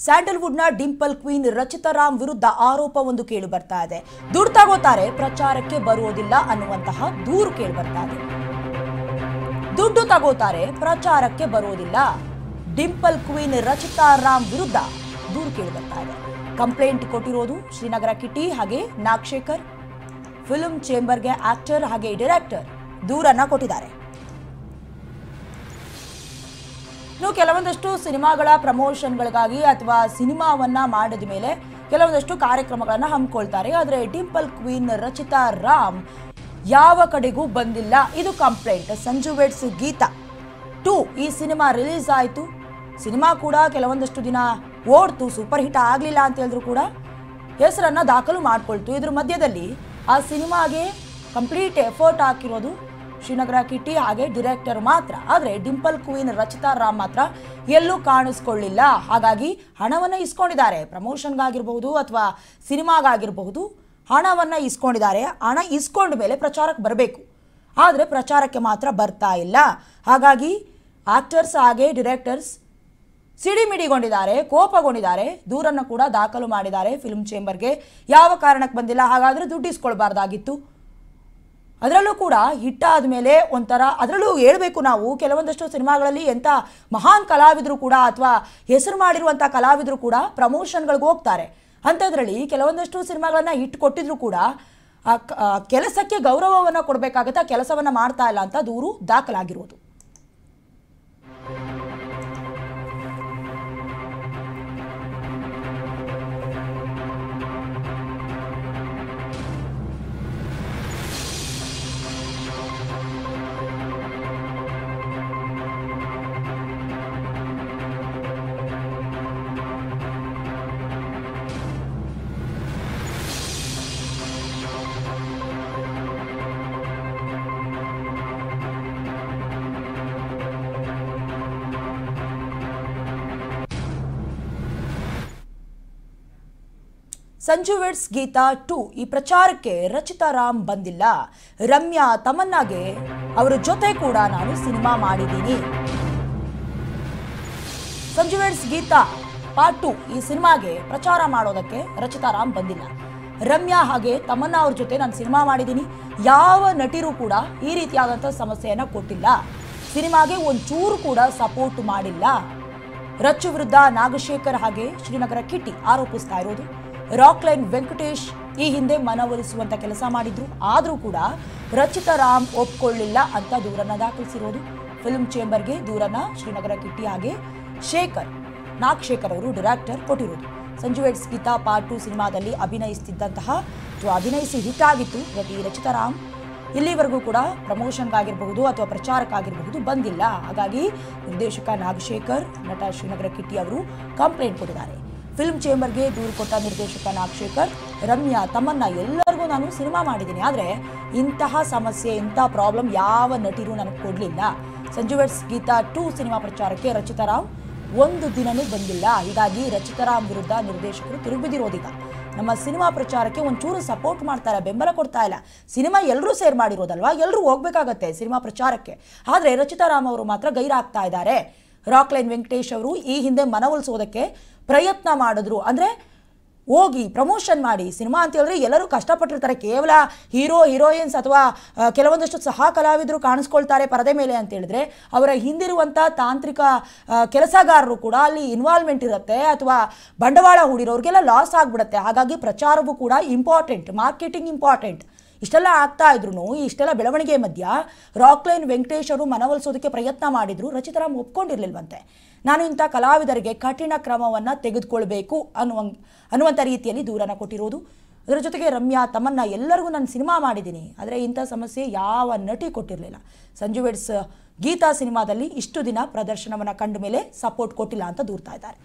ಸ್ಯಾಂಡಲ್ವುಡ್ನ Dimple queen Rachita Ram ವಿರುದ್ಧ ಆರೋಪವೊಂದು ಕೇಳಿ ಬರ್ತಾ ಇದೆ. ದುಡ್ಡು ತಗೋತಾರೆ, ಪ್ರಚಾರಕ್ಕೆ ಬರುವುದಿಲ್ಲ ಅನ್ನುವಂತಹ ದೂರು ಕೇಳಿ ಬರ್ತಾ ಇದೆ. ದುಡ್ಡು ತಗೋತಾರೆ, ಪ್ರಚಾರಕ್ಕೆ ಬರುವುದಿಲ್ಲ. ಡಿಂಪಲ್ ಕ್ವೀನ್ ರಚಿತಾ ರಾಮ್ ವಿರುದ್ಧ ದೂರು ಕೇಳಿ ಬರ್ತಾ ಇದೆ. ಕಂಪ್ಲೇಂಟ್ ಕೊಟ್ಟಿರೋದು ಶ್ರೀನಗರ ಕಿಟ್ಟಿ ಹಾಗೆ ನಾಗಶೇಖರ್. ಫಿಲ್ಮ್ ಚೇಂಬರ್ಗೆ ಆಕ್ಟರ್ ಹಾಗೆ ಡೈರೆಕ್ಟರ್ ದೂರನ್ನ ಕೊಟ್ಟಿದ್ದಾರೆ. ಕೆಲವೊಂದಷ್ಟು ಸಿನಿಮಾಗಳ ಪ್ರಮೋಷನ್ಗಳಿಗಾಗಿ ಅಥವಾ ಸಿನಿಮಾವನ್ನ ಮಾಡಿದ ಮೇಲೆ ಕೆಲವೊಂದಷ್ಟು ಕಾರ್ಯಕ್ರಮಗಳನ್ನು ಹಮ್ಮಿಕೊಳ್ತಾರೆ. ಆದರೆ ಡಿಂಪಲ್ ಕ್ವೀನ್ ರಚಿತಾ ರಾಮ್ ಯಾವ ಕಡೆಗೂ ಬಂದಿಲ್ಲ. ಇದು ಕಂಪ್ಲೇಂಟ್. ಸಂಜು ವೆಡ್ಸ್ ಗೀತಾ 2 ಈ ಸಿನಿಮಾ ರಿಲೀಸ್ ಆಯಿತು. ಸಿನಿಮಾ ಕೂಡ ಕೆಲವೊಂದಷ್ಟು ದಿನ ಓಡ್ತು, ಸೂಪರ್ ಹಿಟ್ ಆಗಲಿಲ್ಲ ಅಂತ ಹೇಳಿದ್ರು ಕೂಡ ಹೆಸರನ್ನ ದಾಖಲು ಮಾಡ್ಕೊಳ್ತು. ಇದ್ರ ಮಧ್ಯದಲ್ಲಿ ಆ ಸಿನಿಮಾಗೆ ಕಂಪ್ಲೀಟ್ ಎಫರ್ಟ್ ಹಾಕಿರೋದು ಶ್ರೀನಗರ ಕಿಟ್ಟಿ ಹಾಗೆ ಡೈರೆಕ್ಟರ್ ಮಾತ್ರ. ಆದರೆ ಡಿಂಪಲ್ ಕ್ವೀನ್ ರಚಿತಾ ರಾಮ್ ಮಾತ್ರ ಎಲ್ಲೂ ಕಾಣಿಸ್ಕೊಳ್ಳಿಲ್ಲ. ಹಾಗಾಗಿ ಹಣವನ್ನು ಇಸ್ಕೊಂಡಿದ್ದಾರೆ. ಪ್ರಮೋಷನ್ಗಾಗಿರ್ಬಹುದು ಅಥವಾ ಸಿನಿಮಾಗಾಗಿರಬಹುದು, ಹಣವನ್ನು ಇಸ್ಕೊಂಡಿದ್ದಾರೆ. ಹಣ ಇಸ್ಕೊಂಡ ಮೇಲೆ ಪ್ರಚಾರಕ್ಕೆ ಬರಬೇಕು, ಆದರೆ ಪ್ರಚಾರಕ್ಕೆ ಮಾತ್ರ ಬರ್ತಾ ಇಲ್ಲ. ಹಾಗಾಗಿ ಆಕ್ಟರ್ಸ್ ಹಾಗೆ ಡೈರೆಕ್ಟರ್ಸ್ ಸಿಡಿಮಿಡಿಗೊಂಡಿದ್ದಾರೆ, ಕೋಪಗೊಂಡಿದ್ದಾರೆ. ದೂರನ್ನು ಕೂಡ ದಾಖಲು ಮಾಡಿದ್ದಾರೆ ಫಿಲ್ಮ್ ಚೇಂಬರ್ಗೆ. ಯಾವ ಕಾರಣಕ್ಕೆ ಬಂದಿಲ್ಲ? ಹಾಗಾದರೆ ದುಡ್ಡು ಇಸ್ಕೊಳ್ಬಾರ್ದಾಗಿತ್ತು. ಅದರಲ್ಲೂ ಕೂಡ ಹಿಟ್ಟಾದ ಮೇಲೆ ಒಂಥರ, ಅದರಲ್ಲೂ ಹೇಳಬೇಕು ನಾವು, ಕೆಲವೊಂದಷ್ಟು ಸಿನಿಮಾಗಳಲ್ಲಿ ಎಂಥ ಮಹಾನ್ ಕಲಾವಿದರು ಕೂಡ ಅಥವಾ ಹೆಸರು ಮಾಡಿರುವಂಥ ಕಲಾವಿದರು ಕೂಡ ಪ್ರಮೋಷನ್ಗಳಿಗೆ ಹೋಗ್ತಾರೆ. ಅಂಥದ್ರಲ್ಲಿ ಕೆಲವೊಂದಷ್ಟು ಸಿನಿಮಾಗಳನ್ನು ಹಿಟ್ ಕೊಟ್ಟಿದ್ರು ಕೂಡ ಕೆಲಸಕ್ಕೆ ಗೌರವವನ್ನು ಕೊಡಬೇಕಾಗತ್ತೆ, ಕೆಲಸವನ್ನು ಮಾಡ್ತಾ ಇಲ್ಲ ಅಂತ ದೂರು ದಾಖಲಾಗಿರುವುದು. ಸಂಜು ವೆಡ್ಸ್ ಗೀತಾ 2 ಈ ಪ್ರಚಾರಕ್ಕೆ ರಚಿತಾ ರಾಮ್ ಬಂದಿಲ್ಲ. ರಮ್ಯಾ ತಮನ್ನಾಗೆ ಅವರ ಜೊತೆ ಕೂಡ ನಾನು ಸಿನಿಮಾ ಮಾಡಿದ್ದೀನಿ. ಸಂಜು ವೆಡ್ಸ್ ಗೀತಾ ಪಾರ್ಟ್ 2 ಈ ಸಿನಿಮಾಗೆ ಪ್ರಚಾರ ಮಾಡೋದಕ್ಕೆ ರಚಿತಾ ರಾಮ್ ಬಂದಿಲ್ಲ. ರಮ್ಯಾ ಹಾಗೆ ತಮನ್ನಾ ಅವ್ರ ಜೊತೆ ನಾನು ಸಿನಿಮಾ ಮಾಡಿದ್ದೀನಿ. ಯಾವ ನಟಿರು ಕೂಡ ಈ ರೀತಿಯಾದಂಥ ಸಮಸ್ಯೆಯನ್ನು ಕೊಟ್ಟಿಲ್ಲ. ಸಿನಿಮಾಗೆ ಒಂಚೂರು ಕೂಡ ಸಪೋರ್ಟ್ ಮಾಡಿಲ್ಲ. ರಚ್ಚು ವಿರುದ್ಧ ನಾಗಶೇಖರ್ ಹಾಗೆ ಶ್ರೀನಗರ ಕಿಟ್ಟಿ ಆರೋಪಿಸ್ತಾ ಇರೋದು. ರಾಕ್ಲೈನ್ ವೆಂಕಟೇಶ್ ಈ ಹಿಂದೆ ಮನವೊಲಿಸುವಂತ ಕೆಲಸ ಮಾಡಿದ್ರು, ಆದರೂ ಕೂಡ ರಚಿತಾ ರಾಮ್ ಒಪ್ಕೊಳ್ಳಿಲ್ಲ ಅಂತ ದೂರನ್ನ ದಾಖಲಿಸಿರೋದು. ಫಿಲ್ಮ್ ಚೇಂಬರ್ಗೆ ದೂರನ್ನ ಶ್ರೀನಗರ ಕಿಟ್ಟಿ ಹಾಗೆ ನಾಗಶೇಖರ್ ಅವರು ಡೈರೆಕ್ಟರ್ ಕೊಟ್ಟಿರೋದು. ಸಂಜು ವೆಡ್ಸ್ ಗೀತಾ ಪಾರ್ಟ್ 2 ಸಿನಿಮಾದಲ್ಲಿ ಅಭಿನಯಿಸಿ ಹಿಟ್ ಆಗಿತ್ತು. ನಟಿ ರಚಿತಾ ರಾಮ್ ಇಲ್ಲಿವರೆಗೂ ಕೂಡ ಪ್ರಮೋಷನ್ಗಾಗಿರಬಹುದು ಅಥವಾ ಪ್ರಚಾರಕ್ಕಾಗಿರಬಹುದು ಬಂದಿಲ್ಲ. ಹಾಗಾಗಿ ನಿರ್ದೇಶಕ ನಾಗಶೇಖರ್, ನಟ ಶ್ರೀನಗರ ಕಿಟ್ಟಿ ಅವರು ಕಂಪ್ಲೇಂಟ್ ಕೊಟ್ಟಿದ್ದಾರೆ. ಫಿಲ್ಮ್ ಚೇಂಬರ್ಗೆ ದೂರು ಕೊಟ್ಟ ನಿರ್ದೇಶಕ ನಾಗಶೇಖರ್, ರಮ್ಯಾ ತಮನ್ನಾ ಎಲ್ಲರಿಗೂ ನಾನು ಸಿನಿಮಾ ಮಾಡಿದ್ದೀನಿ, ಆದರೆ ಇಂತಹ ಸಮಸ್ಯೆ ಇಂಥ ಪ್ರಾಬ್ಲಮ್ ಯಾವ ನಟಿರೂ ನನಗೆ ಕೊಡಲಿಲ್ಲ. ಸಂಜು ವೆಡ್ಸ್ ಗೀತಾ 2 ಸಿನಿಮಾ ಪ್ರಚಾರಕ್ಕೆ ರಚಿತಾ ರಾಮ್ ಒಂದು ದಿನನೂ ಬಂದಿಲ್ಲ. ಹೀಗಾಗಿ ರಚಿತಾ ರಾಮ್ ವಿರುದ್ಧ ನಿರ್ದೇಶಕರು ತಿರುಗಿದಿರೋದೀಗ. ನಮ್ಮ ಸಿನಿಮಾ ಪ್ರಚಾರಕ್ಕೆ ಒಂಚೂರು ಸಪೋರ್ಟ್ ಮಾಡ್ತಾರೆ, ಬೆಂಬಲ ಕೊಡ್ತಾ ಇಲ್ಲ. ಸಿನಿಮಾ ಎಲ್ಲರೂ ಸೇರ್ ಮಾಡಿರೋದಲ್ವಾ, ಎಲ್ಲರೂ ಹೋಗ್ಬೇಕಾಗತ್ತೆ ಸಿನಿಮಾ ಪ್ರಚಾರಕ್ಕೆ. ಆದರೆ ರಚಿತಾ ರಾಮ್ ಅವರು ಮಾತ್ರ ಗೈರಾಗ್ತಾ ಇದ್ದಾರೆ. ರಾಕ್ಲೈನ್ ವೆಂಕಟೇಶ್ ಅವರು ಈ ಹಿಂದೆ ಮನವೊಲಿಸೋದಕ್ಕೆ ಪ್ರಯತ್ನ ಮಾಡಿದ್ರು. ಅಂದರೆ ಹೋಗಿ ಪ್ರಮೋಷನ್ ಮಾಡಿ, ಸಿನಿಮಾ ಅಂತ ಹೇಳಿದ್ರೆ ಎಲ್ಲರೂ ಕಷ್ಟಪಟ್ಟಿರ್ತಾರೆ. ಕೇವಲ ಹೀರೋಯಿನ್ಸ್ ಅಥವಾ ಕೆಲವೊಂದಷ್ಟು ಸಹ ಕಲಾವಿದರು ಕಾಣಿಸ್ಕೊಳ್ತಾರೆ ಪರದೆ ಮೇಲೆ ಅಂತ ಹೇಳಿದ್ರೆ ಅವರ ಹಿಂದಿರುವಂಥ ತಾಂತ್ರಿಕ ಕೆಲಸಗಾರರು ಕೂಡ ಅಲ್ಲಿ ಇನ್ವಾಲ್ವ್ಮೆಂಟ್ ಇರುತ್ತೆ ಅಥವಾ ಬಂಡವಾಳ ಹೂಡಿರೋರಿಗೆಲ್ಲ ಲಾಸ್ ಆಗಿಬಿಡುತ್ತೆ. ಹಾಗಾಗಿ ಪ್ರಚಾರವೂ ಕೂಡ ಇಂಪಾರ್ಟೆಂಟ್, ಮಾರ್ಕೆಟಿಂಗ್ ಇಂಪಾರ್ಟೆಂಟ್. ಇಷ್ಟೆಲ್ಲ ಆಗ್ತಾ ಇದ್ರು, ಇಷ್ಟೆಲ್ಲ ಬೆಳವಣಿಗೆ ಮಧ್ಯ ರಾಕ್ಲೈನ್ ವೆಂಕಟೇಶ್ ಅವರು ಮನವೊಲಿಸೋದಕ್ಕೆ ಪ್ರಯತ್ನ ಮಾಡಿದ್ರು. ರಚಿತಾ ರಾಮ್ ಒಪ್ಕೊಂಡಿರಲಿಲ್ವಂತೆ. ನಾನು ಇಂಥ ಕಲಾವಿದರಿಗೆ ಕಠಿಣ ಕ್ರಮವನ್ನು ತೆಗೆದುಕೊಳ್ಬೇಕು ಅನ್ನುವಂಥ ರೀತಿಯಲ್ಲಿ ದೂರನ್ನು ಕೊಟ್ಟಿರೋದು. ಅದರ ಜೊತೆಗೆ ರಮ್ಯಾ ತಮನ್ನಾ ಎಲ್ಲರಿಗೂ ನಾನು ಸಿನಿಮಾ ಮಾಡಿದ್ದೀನಿ, ಆದರೆ ಇಂಥ ಸಮಸ್ಯೆ ಯಾವ ನಟಿ ಕೊಟ್ಟಿರಲಿಲ್ಲ. ಸಂಜು ವೆಡ್ಸ್ ಗೀತಾ ಸಿನಿಮಾದಲ್ಲಿ ಇಷ್ಟು ದಿನ ಪ್ರದರ್ಶನವನ್ನು ಕಂಡ ಮೇಲೆ ಸಪೋರ್ಟ್ ಕೊಟ್ಟಿಲ್ಲ ಅಂತ ದೂರ್ತಾ ಇದ್ದಾರೆ.